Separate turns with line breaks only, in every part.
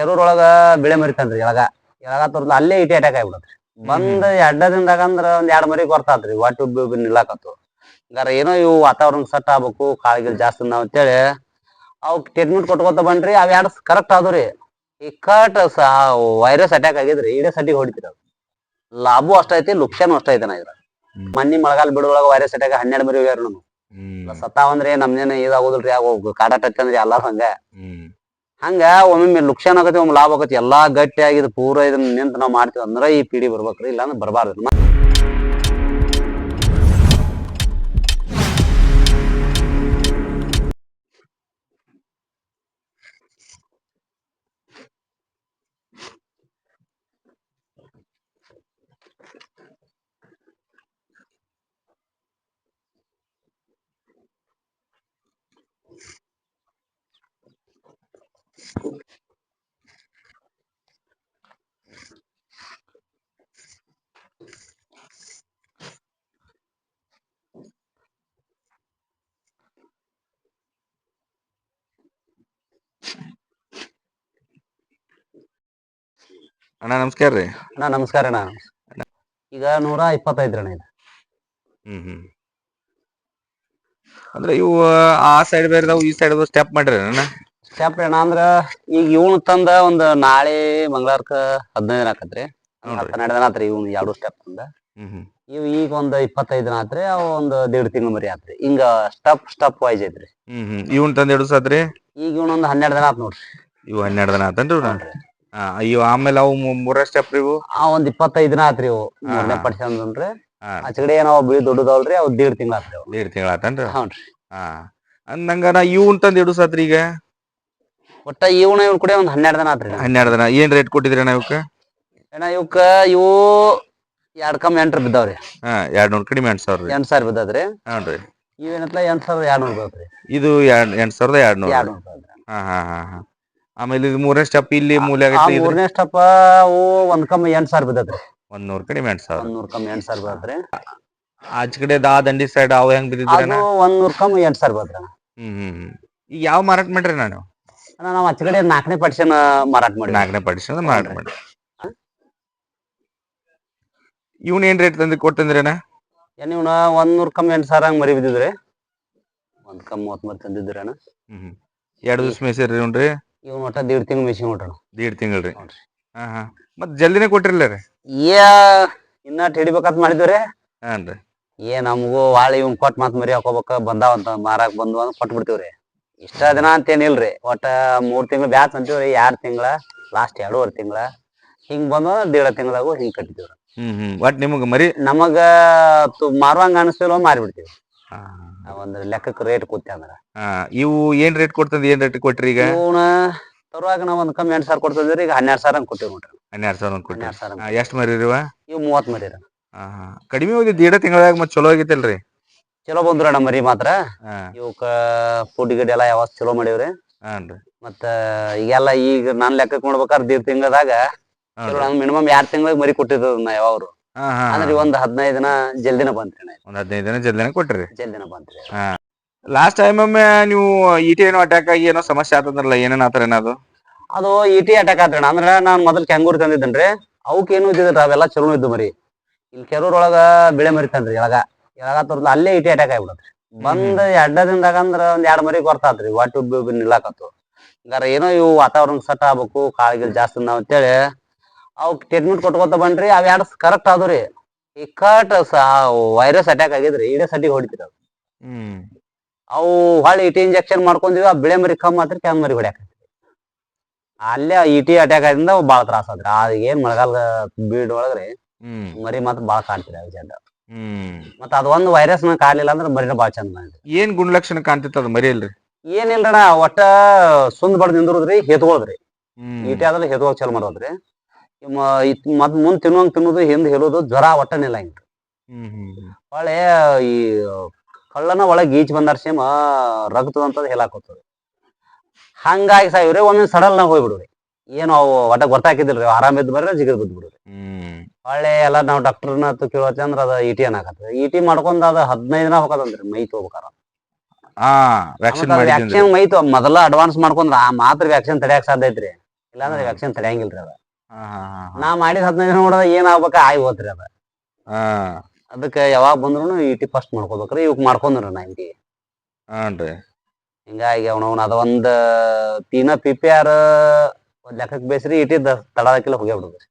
ಕೆರೂರೊಳಗ ಬೆಳೆ ಮರಿತಾನ್ರಿ ಎಳಗ ತೋರ್ದ ಅಲ್ಲೇ ಇಟಿ ಅಟ್ಯಾಕ್ ಆಗ್ಬಿಡತ್ರಿ. ಬಂದ್ ಎಡ್ಡ ದಿನದಾಗ ಅಂದ್ರ ಒಂದ್ 2 ಮರಿ ಕೊರ್ತಾತ್ರಿ. ಒಟ್ಟು ನಿಲ್ಲಾಕತ್ತು ಹಂಗಾರ ಏನೋ ಇವು ವಾತಾವರಣ ಸೆಟ್ ಆಗ್ಬೇಕು, ಕಾಳ್ಗಿಲ್ ಜಾಸ್ತಿ ನಾವ್ ಅಂತೇಳಿ ಅವಕ್ ಟ್ರೀಟ್ಮೆಂಟ್ ಕೊಟ್ಕೋತ ಬನ್ರಿ. ಅವ್ 2 ಕರೆಕ್ಟ್ ಆದ್ರಿ. ಈ ಕಟ್ ವೈರಸ್ ಅಟ್ಯಾಕ್ ಆಗಿದ್ರಿ ಇಡೇ ಸಟಿಗೆ ಹೊಡಿತೀರ. ಲಾಭು ಅಷ್ಟ ಐತಿ, ಲುಕ್ಷಾನು ಅಷ್ಟ ಐತೆ. ಇದ್ರ ಮನ್ನಿ ಮಳೆಗಾಲ ಬಿಡುವಾಗ ವೈರಸ್ ಅಟ್ಯಾಕ್ 12 ಮರಿ ಹೋಗ್ಯಾರ. ನಮ್ಗೆ ಸತ್ತಾವಂದ್ರೆ ನಮ್ನೇನ ಇದಾಗೋದಿಲ್ರಿ. ಯಾವ ಕಾಡಾಟತ್ತಂದ್ರಿ ಎಲ್ಲಾರು ಹಂಗ ಒಮ್ಮೆ ಲುಕ್ಷಾನ್ ಆಗತಿ, ಒಮ್ಮೆ ಲಾಭ ಆಗತಿ. ಎಲ್ಲಾ ಗಟ್ಟಿ ಆಗಿದ್ ಪೂರ ಇದನ್ನ ನಿಂತ ನಾವ್ ಮಾಡ್ತೀವಿ ಅಂದ್ರ ಈ ಪೀಡಿ ಬರ್ಬೇಕ್ರಿ, ಇಲ್ಲಾಂದ್ರೆ ಬರಬಾರ್ದು.
ಅಣ್ಣ ನಮಸ್ಕಾರ ರೀ.
ಅಣ್ಣ ನಮಸ್ಕಾರ ಅಣ್ಣ. ಈಗ 125 ಅಣ್ಣ ಇದು.
ಅಂದ್ರೆ ಇವು ಆ ಸೈಡ್ ಬೇರೆ ಈ ಸೈಡ್ ಸ್ಟೆಪ್ ಮಾಡ್ರಿ ಅಣ್ಣ?
ಸ್ಟೆಪ್ ಅಣ್ಣ ಅಂದ್ರ ಈಗ ಇವನು ತಂದ ಒಂದ್ ನಾಳೆ ಮಂಗಳವಾರಕ್ಕ 15 ದಿನ ಆಕತ್ರಿ. 12 ದಿನ ಆತ್ರಿ ಇವ್ನು 2 ಸ್ಟೆಪ್ ತಂದ. ಇವ್ ಈಗ ಒಂದ್ 25 ದಿನ ಆತ್ರಿ. ಅವ್ ಒಂದ್ 1.5 ತಿಂಗಳ ಮರಿ ಆತ್ರಿ. ಹಿಂಗ ಸ್ಟೆಪ್ ವೈಸ್ ಐತ್ರಿ.
ಇವನ್ ತಂದ್ ಎರಡು ಸಾತ್ರಿ.
ಈಗ ಇವನೊಂದ್ 12 ದಿನ ಆತ್ ನೋಡ್ರಿ.
ಇವ್ 12 ದಿನ ಆತನ್ರಿ. ಇವ್ ಆಮೇಲೆ ಅವು 3 ಸ್ಟೆಪ್ ರೀ. ಇವು
ಒಂದ್ 25 ದಿನ ಆತ್ರಿ. ಇವು 3ನೇ ಪಡ್ಸಂದ್ರಿ. ಆಚೆಗಡೆ ಏನೋ ಬಿಳಿ ದೊಡ್ಡದಲ್ರಿ. ಅವ್ 1.5 ತಿಂಗಳ ಆತ್ರಿ.
1.5 ತಿಂಗಳ ಆತನ್ರಿ.
ಹ್ಞೂನ್ರಿ.
ಅಂದಂಗ ಇವನ್ ತಂದ್ ಎರಡು ಸಾತ್ರಿ. ಈಗ
ಒಟ್ಟ ಇವನ್ ಕೂಡ ಒಂದ್ 12 ದಿನ ಆತ್ರಿ.
12 ದಿನ. ಏನ್ ರೇಟ್ ಕೊಟ್ಟಿದ್ರಿ ಅಣ್ಣ ಇವಕ್ಕ?
ಅಣ್ಣ ಇವು 2 ಕಮ್ಮಿ 8 ಬಿದ್ದಾವ್ರಿ.
200 ಕಡಿಮೆ 8,000 ರೀ.
8,000 ಬಿದ್ದದ್ರಿ.
ಹ್ಞೂನ್ರಿ.
ಇವೇನತ್ಲ 8,200 ಬೀಳ್ತ್ರಿ.
ಇದು 8,200. ಆಮೇಲೆ ಇದು 3ನೇ ಸ್ಟೆಪ್ ಇಲ್ಲಿ ಮೂಲೆ ಆಗೈತಿ.
3ನೇ ಸ್ಟೆಪ್ ಅವು 1 ಕಮ್ಮಿ 8,000 ಬಿದ್ದತ್ರಿ.
100 ಕಡಿಮೆ 8,000.
100 ಕಮ್ಮಿ 8,000 ಬೀಳತ್ರಿ.
ಆಚ ಕಡೆ ದಂಡಿ ಸೈಡ್ ಅವ್ ಹೆಂಗ್ ಬಿದ್ದಿದ್ರಿ?
100 ಕಮ್ಮಿ 8,000 ಬೀಳತ್ರಿ.
ಈಗ ಯಾವ ಮಾರಾಟ ಮಾಡ್ರಿ ನಾನು?
ನಾವ್ ಆಚ ಕಡೆ 4ನೇ ಪಡಿಷನ್ ಮಾರಾಟ ಮಾಡಿ.
4ನೇ ಪಡಿಷನ್ ಮಾರಾಟ ಮಾಡಿ. ಇವನ್ ಏನ್ ರೇಟ್ ತಂದಿ ಕೊಡ್ತಂದ್ರಿ ಅಣ್ಣ?
ಇವನ 100 ಕಮ್ಮಿ 8,000 ಹಂಗ್ ಮರಿ ಬಿದ್ದಿದ್ರಿ. 1 ಕಮ್ಮಿ 30 ಮರಿ ತಂದಿದ್ರಿ ಅಣ್ಣ.
2 ದಿವಸ ಮೇಸಿರಿ ನೋಡ್ರಿ.
ಇವ್ನ ಒಟ್ಟ 1.5 ತಿಂಗಳು ಮೇಸಿಂಗ್ ನೋಡ್ರಿ.
1.5 ತಿಂಗಳ್ರಿ. ಮತ್ ಜಲ್ದಿನೇ ಕೊಟ್ಟಿರ್ಲ ರೀ?
ಇನ್ನ ಹಿಡಿಬೇಕಂತ ಮಾಡಿದ್ರಿ.
ಹಾನ್ರಿ.
ನಮಗೂ ವಾಳಿ ಇವ್ನ ಕೊಟ್ ಮತ್ ಮರಿ ಹಾಕೋಬೇಕ ಬಂದಾವಂತ ಮಾರಾಕ್ ಬಂದು ಅಂತ ಕೊಟ್ ಬಿಡ್ತೀವ್ರಿ. ಇಷ್ಟ ದಿನ ಅಂತೇನಿಲ್ರಿ. ಒಟ್ಟ 3 ತಿಂಗಳು ಬ್ಯಾಸ್ ಅಂತೀವ್ರಿ. 2 ತಿಂಗಳ ಲಾಸ್ಟ್ 2.5 ತಿಂಗಳ ಹಿಂಗ್ ಬಂದ 1.5 ತಿಂಗಳಾಗು ಹಿಂಗ್ ಕಟ್ಟಿತೀವ್ರಿ.
ಒಟ್ ನಿಮಗ ಮರಿ
ನಮಗ ಮಾರುವಂಗ ಅನಿಸ್ತಿಲ್ಲ ಮಾರಿಬಿಡ್ತೀವಿ. ಒಂದ್ ಲೆಕ್ಕಕ್ಕೆ ರೇಟ್ ಕೂತಿ ಅಂದ್ರ.
ಇವು ಏನ್ ರೇಟ್ ಕೊಡ್ತಂದ್ ಏನ್ ರೇಟ್ ಕೊಟ್ರಿ? ಈಗ
ಇವನ ತರುವಾಗ ನಾವ್ 1 ಕಮ್ಮಿ 8,000 ಕೊಡ್ತಂದ್ರಿ. ಈಗ 12,000 ಹಂಗ್ ಕೊಟ್ಟಿವಿ ನೋಡ್ರಿ.
12,000 ಕೊಟ್ರಿ. ಎಷ್ಟ್ ಮರಿ ಇವ?
ಇವ್ 30 ಮರಿ.
ಕಡಿಮೆ ಹೋಗಿದ್ 1.5 ತಿಂಗಳಾಗ ಮತ್ ಚಲೋ ಆಗಿತ್ತಲ್ರಿ?
ಚಲೋ ಬಂದ್ರಣ್ಣ ಮರಿ ಮಾತ್ರ. ಇವಕ್ಕ ಫುಡ್ ಗಿಡ್ ಎಲ್ಲಾ ಯಾವತ್ ಚಲೋ ಮಾಡಿವ್ರಿ. ಮತ್ತ ಈಗೆಲ್ಲ ಈಗ ನಾನ್ ಲೆಕ್ಕಕ್ ನೋಡ್ಬೇಕಾದ್ರೆ 1.5 ತಿಂಗಳದಾಗ ಮಿನಿಮಮ್ 2 ತಿಂಗಳಿಗೆ ಮರಿ ಕೊಟ್ಟಿದ್ರು ಯಾವ್ರು. ಅಂದ್ರೆ ಒಂದ್ 15 ದಿನ ಜಲ್ದಿನ ಬಂತ್ರಿ.
ಒಂದ್ 15 ದಿನ ಜಲ್ದಿನ ಕೊಟ್ರಿ.
ಜಲ್ದಿನ ಬಂತ್ರಿ.
ಲಾಸ್ಟ್ ಟೈಮ್ ಒಮ್ಮೆ ನೀವು ಇಟಿ ಏನೋ ಅಟ್ಯಾಕ್ ಆಗಿ ಏನೋ ಸಮಸ್ಯೆ ಆತಂದ್ರಲ್ಲ, ಏನೇನ್ ಆತರ ಏನದು?
ಅದು ಇಟಿ ಅಟ್ಯಾಕ್ ಆತ್ರಣ. ಅಂದ್ರ ನಾನ್ ಮೊದಲ್ ಕೆಂಗೂರಿ ತಂದಿದ್ದೇನ್ರಿ. ಅವಕ್ ಏನು ಇದ್ದಿದ್ರಿ, ಅವೆಲ್ಲ ಚಲೋ ಇದ್ದು ಮರಿ. ಇಲ್ಲಿ ಕೆರೂರೊಳಗ ಬೆಳೆ ಮರಿತಾನ್ರಿ. ಎಳಗ ತೋರ್ದ ಅಲ್ಲೇ ಇಟಿ ಅಟ್ಯಾಕ್ ಆಗ್ಬಿಡತ್ರಿ. ಬಂದ್ ಎಡ್ಡ ದಿನದಾಗ ಅಂದ್ರ ಒಂದ್ 2 ಮರಿ ಕೊರ್ತಾತ್ರಿ. ಒಟ್ಟು ನಿಲ್ಲಾಕತ್ತು ಹಂಗಾರ ಏನೋ ಇವು ವಾತಾವರಣ ಸೆಟ್ ಆಗ್ಬೇಕು, ಕಾಳ್ಗಿಲ್ ಜಾಸ್ತಿ ನಾವ್ ಅಂತೇಳಿ ಅವಕ್ ಟ್ರೀಟ್ಮೆಂಟ್ ಕೊಟ್ಕೋತ ಬನ್ರಿ. ಅವ್ 2 ಕರೆಕ್ಟ್ ಆದ್ರಿ. ಈ ಕಟ್ ವೈರಸ್ ಅಟ್ಯಾಕ್ ಆಗಿದ್ರಿ ಇಡೇ ಸಟಿಗೆ ಹೊಡಿತೀರ. ಅವು ಹೊಳ್ಳಿ ಇಟಿ ಇಂಜೆಕ್ಷನ್ ಮಾಡ್ಕೊಂಡಿವಿ. ಆ ಬೆಳೆ ಮರಿ ಕಮ್ಮಿ ಆತ್ರಿ, ಕೆಂಗ್ ಮರಿ ಹೊಡ್ಯಾಕ ಅಲ್ಲೇ ಇಟಿ ಅಟ್ಯಾಕ್ ಆಗಿಂದ ಬಾಳ ತ್ರಾಸ ಆದ್ರಿ. ಅದ್ ಏನ್ ಮಳೆಗಾಲ ಬೀಡ್ ಒಳಗ್ರಿ ಮರಿ ಮಾತ್ರ ಬಾಳ ಕಾಡ್ತೀರಿ ಅವ್ ಜಡ್ಡ. ಮತ್ತ ಅದ್ ಒಂದ್ ವೈರಸ್ ನ ಕಾಡ್ಲಿಲ್ಲ ಅಂದ್ರ ಮರಿನ ಬಾಳ ಚಂದ ಬಂದ್ರಿ.
ಏನ್ ಗುಣಲಕ್ಷಣ ಕಾಣ್ತಿತ್ತ ಅದ್ ಮರಿ ಅಲ್ರಿ?
ಏನಿಲ್ರಣ, ಒಟ್ಟ ಸುಂದ್ ಬಡ್ದ್ ನಿಂದ್ರದ್ರಿ, ಹೇತ್ಗೋದ್ರಿ. ಇಟಿ ಆದ್ರೆ ಹೇತ್ಗೋಗ್ ಚಲೋ ಮಾಡೋದ್ರಿ. ಮತ್ ಮುಂದ್ ತಿನ್ನೋದು ಹಿಂದ್ ಹೇಳೋದು ಜ್ವರ ಒಟ್ಟ ನಿಲ್ಲಂಗ್ರಿ. ಹೊಳೆ ಈ ಕಳ್ಳನ ಒಳಗ್ ಈಚ್ ಬಂದಾರ ಸೇಮ ರಗತದಂತದ್ ಹೇಳಾಕೋತವ್ರಿ. ಹಂಗಾಗಿ ಸಾಯಿವ್ರಿ. ಒಮ್ಮೆ ಸಡಲ್ ನಾಗ ಹೋಗ್ಬಿಡ್ರಿ. ಏನು ಅವು ಒಟ್ಟ ಗೊತ್ತಾಕಿದಿಲ್ರಿ. ಆರಾಮ್ ಇದ್ ಬರ್ರಿ ಜಿಗದ್ ಬಿದ್ದು ಬಿಡ್ರಿ. ಹೊಳ್ಳಿ ಎಲ್ಲಾ ನಾವ್ ಡಾಕ್ಟರ್ನ ಕೇಳೋತಿ ಅಂದ್ರ ಅದ ಇಟಿ ಅನ್ನಾಕತ್ರಿ. ಇಟಿ ಮಾಡ್ಕೊಂಡ್ ಅದ 15 ದಿನ ಹೋಗದಂತ್ರಿ ಮೈ ತಗೋಬೇಕಾರ. ವ್ಯಾಕ್ಸಿನ್ ಮೈ ಮೊದಲ ಅಡ್ವಾನ್ಸ್ ಮಾಡ್ಕೊಂಡ್ರ ಆ ಮಾತ್ರ ವ್ಯಾಕ್ಸಿನ್ ತಡ್ಯಾಕ್ ಸಾಧ್ಯ ಐತ್ರಿ. ಇಲ್ಲಾಂದ್ರೆ ವ್ಯಾಕ್ಸಿನ್ ತಡೆಯಂಗಿಲ್ರಿ ಅದ.
ಹಾ ಹಾ ಹಾ
ನಾ ಮಾಡಿದ 15 ದಿನ ನೋಡಿದ ಏನ್ ಆಗ್ಬೇಕ ಆಗಿ ಹೋತ್ರಿ ಅದ.
ಹಾ
ಅದಕ್ಕೆ ಯಾವಾಗ ಬಂದ್ರು ಇಟಿ ಫಸ್ಟ್ ಮಾಡ್ಕೋಬೇಕ್ರಿ. ಇವಕ್ ಮಾಡ್ಕೊಂಡ್ರಿ ನಾ ಇಟಿ.
ಹಾನ್ರಿ.
ಹಿಂಗಾಗಿ ಅವನವನ್ ಅದ ಒಂದ್ ತೀನ PPR ಒಂದ್ ಲೆಕ್ಕಕ್ ಬೇಸ್ರಿ ಇಟಿ ತಡಾಕಿಲ್ಲ ಹೋಗ್ಯಾಬಿಡುದ್ರಿ.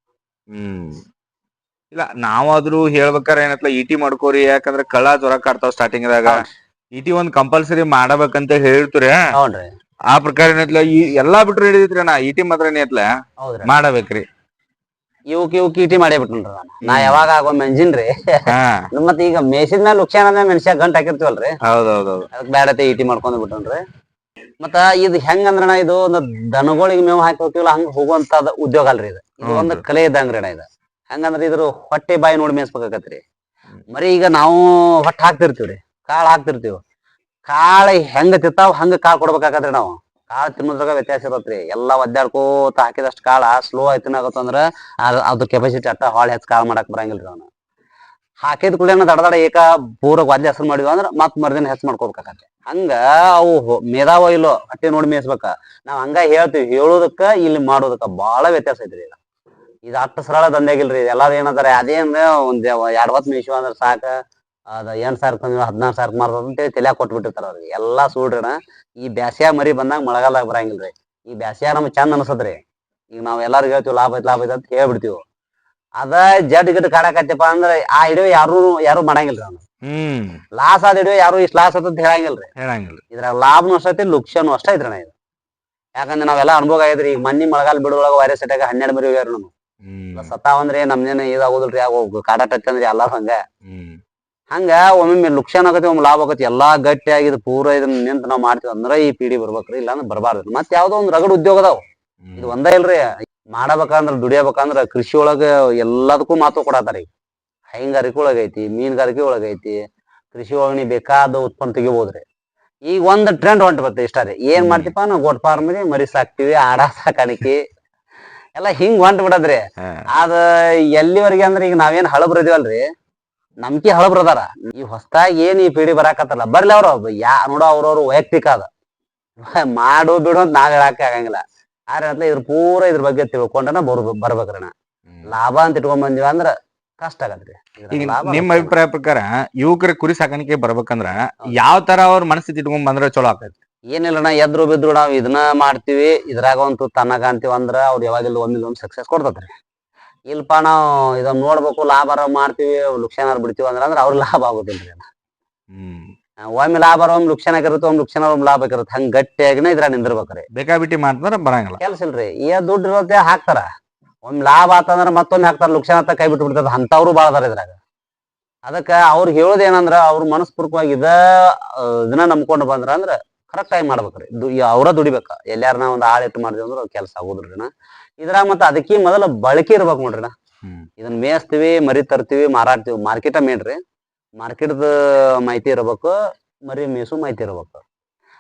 ಇಲ್ಲ ನಾವಾದ್ರೂ ಹೇಳ್ಬೇಕಾರ ಏನತ್ಲ ಇಟಿ ಮಾಡ್ಕೋರಿ, ಯಾಕಂದ್ರ ಕಳ್ಳ ಜ್ವರ ಕಾಡ್ತಾವ್ ಸ್ಟಾರ್ಟಿಂಗ್ ದಾಗ.
ಹೌನ್ರಿ
ಇಟಿ ಒಂದ್ ಕಂಪಲ್ಸರಿ ಮಾಡಬೇಕಂತ ಹೇಳಿರ್ತೀರಿ.
ಹೌನ್ರಿ
ಆ ಪ್ರಕಾರ ಏನತ್ಲ ಎಲ್ಲಾ ಬಿಟ್ರು ಹಿಡಿದೈತ್ರಿ ಅಣ್ಣ, ಇಟಿ ಮಾತ್ರ ಏನತ್ಲ
ಹೌದ್ರಿ.
ಮಾಡಬೇಕ್ರಿ.
ಇವಕ್ ಇಟಿ ಮಾಡೇ ಬಿಟ್ನ್ರಿ ನಾನು. ನಾ
ಹ್ಮ್.
ಯಾವಾಗ ಆಗ ಮೆಂಜಿನ್ರಿ.
ಹಾ
ಮತ್ ಈಗ ಮೇಸಿದ ಮೇಲೆ ಲುಕ್ಷಾನ ಅಂದ್ರೆ ಮೆಣಸ್ಯಾಗ ಗಂಟ್ ಹಾಕಿರ್ತೀವಲ್ರಿ,
ಹೌದೌದೌದು.
ಅದಕ್ ಬ್ಯಾಡತೆ ಇಟಿ ಮಾಡ್ಕೊಂಡ್ ಬಿಟ್ಟನ್ರಿ. ಮತ್ತ ಇದು ಹೆಂಗಂದ್ರಣ, ಇದು ಒಂದು ದನಗಳಿಗೆ ಮೇವ್ ಹಾಕಿ ಹೋಗ್ತಿವಲ್ಲ ಹಂಗ ಹೋಗುವಂತದ ಉದ್ಯೋಗ ಅಲ್ರಿ ಇದು. ಇದು ಒಂದು ಕಲೆ ಇದ್ದಂಗ್ರಿ ಅಣ್ಣ ಇದು. ಹೆಂಗಂದ್ರ ಇದ್ರ ಹೊಟ್ಟೆ ಬಾಯಿ ನೋಡಿ ಮೇಯಿಸ್ಬೇಕಾಗತ್ರಿ. ಮರಿ ಈಗ ನಾವು ಹೊಟ್ಟೆ ಹಾಕ್ತಿರ್ತೀವ್ರಿ, ಕಾಳು ಹಾಕ್ತಿರ್ತೀವಿ. ಕಾಳು ಹೆಂಗ ತಿಂತಾವ್ ಹಂಗ ಕಾಳು ಕೊಡ್ಬೇಕಾಗತ್ರಿ ನಾವು. ಕಾಳು ತಿನ್ನೋದ್ರಾಗ ವ್ಯತ್ಯಾಸ ಇರತ್ರಿ. ಎಲ್ಲಾ ಒದ್ದಾಡ್ಕೋತ ಹಾಕಿದಷ್ಟು ಕಾಳ ಸ್ಲೋ ಆಗಿ ತಿನ್ನಾಗತ್ತಂದ್ರ ಅದ್ರ ಕೆಪಾಸಿಟಿ ಅಟ್ಟ ಹಾಳು ಹೆಚ್ಚು ಕಾಳು ಮಾಡಕ್ ಬರಂಗಿಲ್ರಿ ಅವ್ನ. ಹಾಕಿದ ಕೂಡಲೇ ದಡ ಏಕ ಪೂರ ಒದ್ದೆ ಹೆಸರು ಮಾಡಿದ್ವಿ ಅಂದ್ರ ಮತ್ ಮರ್ದಿನ ಹೆಚ್ಚು ಮಾಡ್ಕೋಬೇಕಾಗತ್ತೆ. ಹಂಗ ಅವು ಮೇದಾವ ಇಲ್ಲೋ ಹೊಟ್ಟೆ ನೋಡಿ ಮೇಯಿಸ್ಬೇಕ. ನಾವ್ ಹಂಗ ಹೇಳ್ತೀವಿ, ಹೇಳೋದಕ್ಕ ಇಲ್ಲಿ ಮಾಡೋದಕ್ಕ ಬಾಳ ವ್ಯತ್ಯಾಸ ಐತ್ರಿ. ಈಗ ಇದು ಅಷ್ಟು ಸರಳ ದಂಧೆಗಿಲ್ರಿ. ಎಲ್ಲಾರು ಏನಂತಾರೆ ಅದೇನ್ ಒಂದ್ 2 ಹೊತ್ತು ಮೇಯಿಸಿವ ಅಂದ್ರ ಸಾಕ, ಅದ 8,000 ತಂದಿವ 14,000 ಮಾರ್ತದ ಅಂತೇಳಿ ತಲ್ಯಾಗ ಕೊಟ್ಬಿಟ್ಟಿರ್ತಾರ ಅವ್ರಿಗೆ. ಎಲ್ಲಾ ಸುಳ್ಳ್ರಿನ. ಈ ಬ್ಯಾಸ್ಗ್ಯಾಗ ಮರಿ ಬಂದಾಗ ಮಳೆಗಾಲದಾಗ ಬರಂಗಿಲ್ರಿ. ಈ ಬ್ಯಾಸ್ಗ್ಯಾಗ ನಮ್ಗ್ ಚಂದ ಅನ್ಸತ್ರಿ. ಈಗ ನಾವ್ ಎಲ್ಲಾರು ಹೇಳ್ತೀವಿ ಲಾಭ ಐತ್ ಅಂತ ಹೇಳ್ಬಿಡ್ತೀವಿ. ಅದ ಜಡ್ ಗಿಡ್ ಕಾಡಕತ್ತಪ್ಪ ಅಂದ್ರ ಆ ಹಿಡಿಯೋ ಯಾರು ಮಾಡಂಗಿಲ್ರಿ ಅವ್ನು. ಲಾಸ್ ಆದ ಹಿಡಿಯೋ ಯಾರು ಇಷ್ಟ್ ಲಾಸ್ ಅಂತ ಹೇಳಂಗಿಲ್ರಿ. ಇದ್ರಾಗ ಲಾಭನು ಅಷ್ಟೈತಿ, ಲುಕ್ಷನು ಅಷ್ಟ ಐತ್ರಿ ಇದು. ಯಾಕಂದ್ರೆ ನಾವೆಲ್ಲಾ ಅನುಭವ ಆಗಿದ್ರಿ. ಈಗ ಮನ್ನಿ ಮಳೆಗಾಲ ಬಿಡುವಾಗ ವೈರಸ್ ಅಟ್ಯಾಗ 12 ಮರಿ ಹೋಗ್ಯಾರ ನಮ್ಗೆ. ಸತ್ತಾವಂದ್ರೆ ನಮ್ದೇನ ಇದಾಗೋದಿಲ್ರಿ. ಯಾವ ಕಾಡಾಟಚ್ಚ ಅಂದ್ರಿ ಎಲ್ಲಾರು ಹಂಗ ಒಮ್ಮೊಮ್ಮೆ ಲುಕ್ಷನ್ ಆಗತಿ, ಒಮ್ಮೆ ಲಾಭ ಆಗತಿ. ಎಲ್ಲಾ ಗಟ್ಟಿ ಆಗಿದ್ ಪೂರ ಇದನ್ನ ನಿಂತ ನಾವ್ ಮಾಡ್ತೀವಿ ಅಂದ್ರ ಈ ಪೀಡಿ ಬರ್ಬೇಕ್ರಿ. ಇಲ್ಲಾಂದ್ರ ಬರ್ಬಾರ್ದು. ಮತ್ ಯಾವ್ದೋ ಒಂದ್ ರಗಡ್ ಉದ್ಯೋಗ ಅದಾವ್. ಇದು ಒಂದೇ ಇಲ್ರಿ. ಮಾಡಬೇಕಂದ್ರ ದುಡಿಯಬೇಕಂದ್ರ ಕೃಷಿ ಒಳಗ ಎಲ್ಲದಕ್ಕೂ ಮಾತು ಕೊಡತಾರ. ಈಗ ಹೈನುಗಾರಿಕೆ ಒಳಗೈತಿ, ಮೀನುಗಾರಿಕೆ ಒಳಗೈತಿ, ಕೃಷಿ ಒಳಗ ನೀ ಬೇಕಾದ ಉತ್ಪನ್ನ ತೆಗಿಬೋದ್ರಿ. ಈಗ ಒಂದ್ ಟ್ರೆಂಡ್ ಹೊಂಟ್ ಬರ್ತದೆ ಇಷ್ಟ ರೀ. ಏನ್ ಮಾಡ್ತಿಪ್ಪ ನಾವು ಗೋಟ್ ಫಾರ್ಮ್ ಮರಿ ಸಾಕ್ತಿವಿ, ಆಡ ಸಾಕಾಣಿಕೆ ಎಲ್ಲಾ ಹಿಂಗ್ ಹೊಂಟ್ ಬಿಡದ್ರಿ. ಅದ ಎಲ್ಲಿವರೆಗೆ ಅಂದ್ರೆ ಈಗ ನಾವೇನ್ ಹಳಬ್ರ ಇದೀವಲ್ರಿ, ನಮ್ಕಿ ಹಳಬ್ರ ಅದಾರ. ಈ ಹೊಸದಾಗಿ ಏನ್ ಈ ಪೀಡಿ ಬರಾಕತ್ತಲ್ಲ ಬರ್ಲಿ ಅವ್ರ ನೋಡೋ ಅವ್ರವ್ರು ವೈಯಕ್ತಿಕ ಅದ. ಮಾಡು ಬಿಡು ಅಂತ ನಾವ್ ಹೇಳಾಕ ಆಗಂಗಿಲ್ಲ. ಆದ್ರೆ ಇದ್ರ ಪೂರ ಇದ್ರ ಬಗ್ಗೆ ತಿಳ್ಕೊಂಡನ ಬರ್ಬೇಕ್ರಣ. ಲಾಭ ಅಂತ ಇಟ್ಕೊಂಡ್ ಬಂದಿವ ಅಂದ್ರ ಕಷ್ಟ ಆಗತ್ರಿ.
ಈಗ ನಿಮ್ ಅಭಿಪ್ರಾಯ ಪ್ರಕಾರ ಯುವಕರ ಕುರಿ ಸಾಕಾಣಿಕೆ ಬರ್ಬೇಕಂದ್ರ ಯಾವ ತರ ಅವ್ರ ಮನಸ್ಥಿತಿ ಇಟ್ಕೊಂಡ್ ಬಂದ್ರ ಚಲೋ ಆಕೈತಿ?
ಏನಿಲ್ಲಣ್ಣ, ಎದ್ರು ಬಿದ್ರು ನಾವ್ ಇದನ್ನ ಮಾಡ್ತೀವಿ, ಇದ್ರಾಗ ಒಂದು ತನ್ನಗ ಅಂತೀವಿ ಅಂದ್ರ ಅವ್ರ ಯಾವಾಗಿಲ್ಲ ಒಮ್ಮೆ ಸಕ್ಸಸ್ ಕೊಡ್ತತ್ರಿ. ಇಲ್ಪ ನಾವ್ ಇದನ್ನ ನೋಡ್ಬೇಕು, ಲಾಭಾರ ಮಾಡ್ತೀವಿ, ಲುಕ್ಷನಾರ ಬಿಡ್ತೀವಿ ಅಂದ್ರ ಅವ್ರ ಲಾಭ ಆಗುದಿಲ್ರಿ. ಒಮ್ಮೆ ಲಾಭ ಒಮ್ಮೆ ಲುಕ್ಷನ್ ಆಗಿರುತ್ತೆ, ಒಮ್ಮೆ ಲುಕ್ಷನ್ ಒಮ್ಮೆ ಲಾಭ ಆಗಿರುತ್ತೆ. ಹಂಗ ಗಟ್ಟಿಯಾಗಿನ ಇದ್ರಾಗ ನಿಂದಿರ್ಬೇಕ್ರಿ.
ಬೇಕಾಬಿಟ್ಟಿ ಮಾಡ್ತಾರ ಬರಂಗಿಲ್ಲ.
ಕೆಲ್ಸ ಇಲ್ರಿ. ದುಡ್ಡು ಇರುತ್ತೆ ಹಾಕ್ತಾರ, ಒಮ್ಮೆ ಲಾಭ ಆತಂದ್ರ ಮತ್ತೊಮ್ಮೆ ಹಾಕ್ತಾರ, ಲುಕ್ಷನ್ ಆತ ಕೈ ಬಿಟ್ಟು ಬಿಡ್ತದ. ಅಂತವ್ರು ಬಾಳ ಅದಾರ ಇದ್ರಾಗ. ಅದಕ್ಕ ಅವ್ರಿಗೆ ಹೇಳೋದ್ ಏನಂದ್ರ, ಅವ್ರ ಮನಸ್ಪೂರ್ವಕವಾಗಿ ಇದನ್ನ ನಂಬ್ಕೊಂಡು ಬಂದ್ರ ಅಂದ್ರ ಕರೆಕ್ಟ್ ಆಗಿ ಮಾಡ್ಬೇಕ್ರಿ. ಅವ್ರ ದುಡಿಬೇಕ. ಎಲ್ಲಾರ ನಾವ್ ಒಂದ್ ಆಳ್ ಇಟ್ಟು ಮಾಡಿದ್ವಿ ಅಂದ್ರ ಕೆಲ್ಸ ಆಗುದಿಲ್ರಿನ. ಇದ್ರಾಗ ಮತ್ತ ಅದಕ್ಕಿ ಮೊದಲ ಬಳಕೆ ಇರ್ಬೇಕು ನೋಡ್ರಿನ. ಇದನ್ನ ಮೇಯಿಸ್ತೀವಿ, ಮರಿ ತರ್ತೀವಿ, ಮಾರಾಡ್ತೀವಿ. ಮಾರ್ಕೆಟ ಮೇನ್ರಿ. ಮಾರ್ಕೆಟ್ದ ಮಾಹಿತಿ ಇರ್ಬೇಕು, ಮರಿ ಮೇಸು ಮಾಹಿತಿ ಇರ್ಬೇಕು.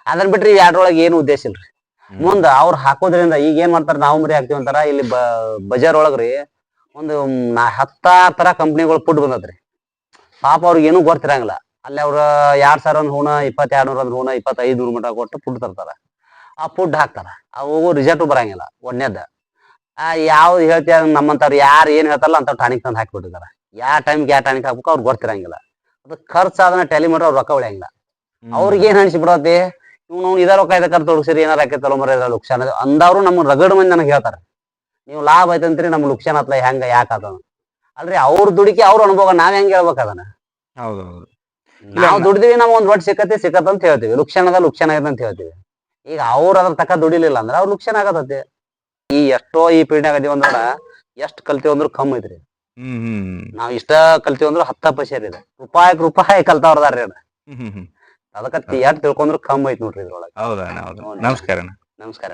ಅದನ್ ಬಿಟ್ರಿ ಎರಡರೊಳಗೆ ಏನು ಉದ್ದೇಶ ಇಲ್ರಿ. ಮುಂದ ಅವ್ರು ಹಾಕೋದ್ರಿಂದ ಈಗ ಏನ್ ಮಾಡ್ತಾರ, ನಾವು ಮರಿ ಹಾಕ್ತಿವಿ ಅಂತಾರ. ಇಲ್ಲಿ ಬಜಾರ್ ಒಳಗ್ರಿ ಒಂದು 16 ತರ ಕಂಪ್ನಿಗಳು ಫುಡ್ ಬಂದತ್ರಿ. ಪಾಪ ಅವ್ರಿಗೆ ಏನೂ ಗೊತ್ತಿರಂಗಿಲ್ಲ. ಅಲ್ಲಿ ಅವ್ರ 2,000 ಒಂದ್ ಹೂಣ, 2,200 ಒಂದ್ ಹೂಣ, 2,500 ಮಟ ಕೊಟ್ಟು ಫುಡ್ ತರ್ತಾರ. ಆ ಫುಡ್ ಹಾಕ್ತಾರ. ಅವು ರಿಸಲ್ಟ್ ಬರಂಗಿಲ್ಲ. ಒಂದೇದ ಯಾವ್ದು ಹೇಳ್ತೀಯ ನಮ್ಮಂತವ್ರು ಯಾರು ಏನ್ ಹೇಳ್ತಾರಲ್ಲ ಅಂತ ಟಾನಿಕ್ ತಂದು ಹಾಕಿಬಿಟ್ಟಿದಾರ. ಯಾವ ಟೈಮ್ಗೆ ಯಾವ ಟಾನಿಕ್ ಹಾಕ್ಬೇಕು ಅವ್ರಿಗೆ ಗೊತ್ತಿರಂಗಿಲ್ಲ. ಅದು ಖರ್ಚು ಅದನ್ನ ಟ್ಯಾಲಿ ಮಾಡ್ರೆ ಅವ್ರು ರೊಕ್ಕ ಉಳಿಯಂಗಿಲ್ಲ. ಅವ್ರಿಗೆ ಏನ್ ಅನ್ಸಿಬಿಡತಿ, ಇವ್ ಇದ ರೊಕ್ಕ ಇದ ಖರ್ಚು ತೊಡಗಿಸಿರಿ, ಏನಾರ ಹಾಕೈತಲ್ಲ ಮರ ಲುಕ್ಷಾನ ಅಂದವ್ರು ನಮ್ಮ ರಗಡ್ ಮಂದಿ ನನಗೆ ಹೇಳ್ತಾರೆ. ನೀವು ಲಾಭ ಐತಂತ್ರಿ, ನಮ್ ಲುಕ್ಷಾನ್ ಆತ್ಲ ಹೆಂಗ ಯಾಕೆ ಅದ ಅಲ್ರಿ. ಅವ್ರ ದುಡಿಕೆ ಅವ್ರ ಅನುಭವ, ನಾವ್ ಹೆಂಗ್ ಹೇಳ್ಬೇಕ ಅದನ್ನ?
ಹೌದೌದು.
ನಾವು ದುಡ್ದಿವಿ, ನಮ್ ಒಂದ್ ಒಟ್ಟು ಸಿಕ್ಕತ್ ಅಂತ ಹೇಳ್ತೀವಿ. ಲುಕ್ಷಾನ್ ಆಗದ ಅಂತ ಹೇಳ್ತೀವಿ. ಈಗ ಅವ್ರ ಅದ್ರ ತಕ್ಕ ದುಡಿಲಿಲ್ಲ ಅಂದ್ರೆ ಅವ್ರು ಲುಕ್ಷಾನ್ ಆಗತೈತಿ. ಈ ಎಷ್ಟೋ ಈ ಪೀಡ್ಯಾಗ ಅದೀವಿ ಅಂದ್ರ ಎಷ್ಟ್ ಕಲ್ತೀವಿ ಅಂದ್ರು ಕಮ್ಮಿ ಐತ್ರಿ. ನಾವ್ ಇಷ್ಟ ಕಲ್ತೀವಿ ಅಂದ್ರು 10 ಪೈಸೆ ಇದೆ. ರೂಪಾಯಿ ಕಲ್ತಾವ್ರದಾರ್ರಿ ಅದ. ಅದಕ್ಕ ಎಷ್ಟ್ ತಿಳ್ಕೊಂಡ್ರು ಕಮ್ಮಿ ಐತಿ ನೋಡ್ರಿ ಇದ್ರೊಳಗ.
ಹೌದಾ? ನಮಸ್ಕಾರ.
ನಮಸ್ಕಾರ.